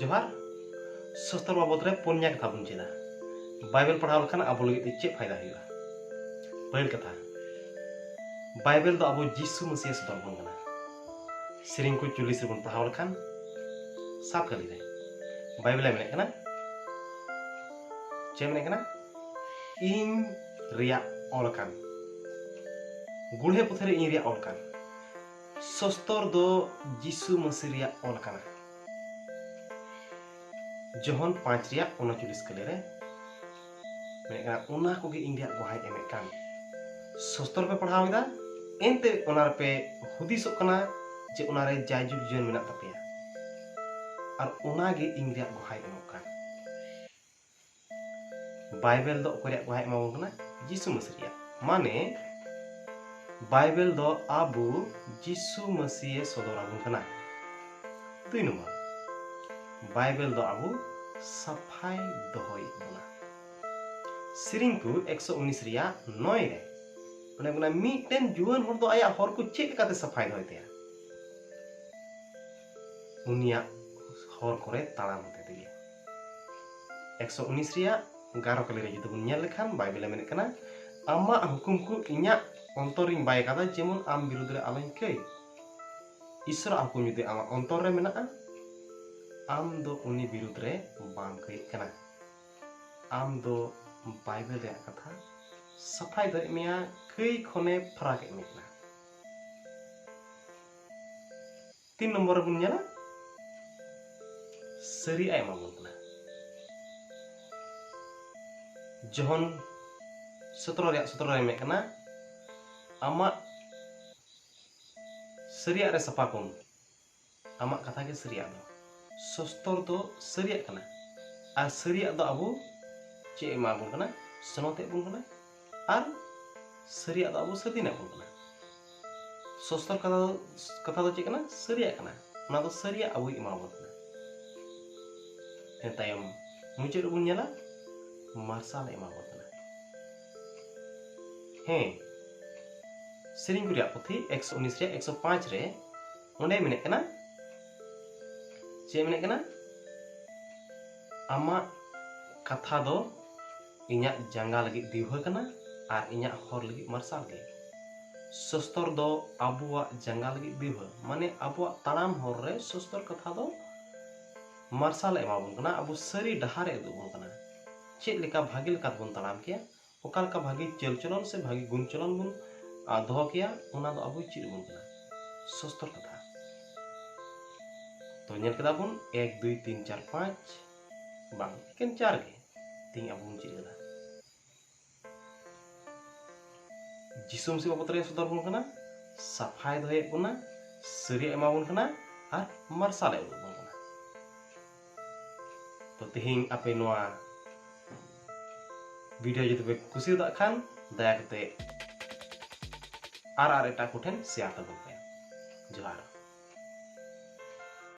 जोहार शस्त्र बाबद रे पुन्या कथा बन चेदा बाइबल पढ़ाव लखन आबो लगे चे फायदा हुआ। पहिल कथा बाइबल तो आबो जीसु मसीह सदल बन गना सेरिंग को 40 रे बन पढ़ाव लखन साफ कर रे बाइबल में कना चे में कना इन रिया ऑलकान गुढ़े पुथरे इन रिया ऑलकान शस्त्र दो जीसु मसीह रिया ऑलकाना जोहन 5 रिया 39 कले रे मेना उना कोगे इंडिया गोहाय एमे कान शस्त्र पे पढ़ावेदा एनते उनार पे हुदिसो कना जे उनारे जायजुग जीवन मेना तपेया और उना गे इंडिया गोहाय एमो कान बाइबल दो कोरिया गोहाय एमो कना जीसु मसीह माने बाइबल दो आबू जीसु मसीह सदराबुन कना 2 नंबर बाइबल दो आबू सफाई दोहई बना सिरिंग को 119 रिया 9 रे माने बना मीटेन जुवन हर दो आया हर को चेक काते सफाई दोहई ते उनिया हर करे ताड़ाम ते दिए 119 रिया 11 कले रे जुदि बुन नेल लेखान बाइबल में कना आमा हुकुम को इन्या अंतरिंग बाय कादा जेमन आम बिरुद्ध रे आलोइन कई ईश्वर हुकुम जुदि आमा अंतर रे मेना आम दो उनी बिरुद्ध रे बाम कई कना आम दो बाइबल रे कथा सफाई दो मिया कई खने फराक एमेकना 3 नंबर बुन नेला सरी आयमा बुन जोहन 17 रे मेकना आमा सरिया रे सफा कुम आमा कथा के सरिया दो शस्त्र दो सरिया कना और सरिया दो अबू चे एमा बुन कना सनोते बुन कना और सरिया दो अबू सदीना बुन कना शस्त्र कथा दो चे कना सरिया कना ना दो सरिया अबू एमा बुन कना एतायम मुझे बुन नेला मार्शल एमा बुन कना हे सेरिंग गुरिया पुथी 119 रे 105 रे ओंडे मेने कना चे मेने कना आमा कथा दो इन्या जंगा लगी दिवह कना और इन्या हर लगी मार्शल गे शस्त्र दो आबुआ जंगा लगी दिवह माने आबुआ ताड़ाम हर रे शस्त्र कथा दो मार्शल एमाबुन कना आबु सरी डहारे दुबुन कना चे लेका भागी लेका बन ताड़ाम किया ओकाल का भागी चल चलन से भागी गुण चलन बुन दो किया उना दो आबु चिर बुन कना शस्त्र कथा तो नेल कदा बुन 1 2 3 4 5 बांग केन 4 के तीन आबु चिर कदा जिसुम से बाबत रे सदर बुन कना सफाई दोहे बुना सरी एमा बुन कना और मार्शल बुन कना तो तिहिंग आपे नोआ वीडियो जो तबे कुसी दा खान दया कते आर एटा कोठेन शेयर तबन पे जोहार।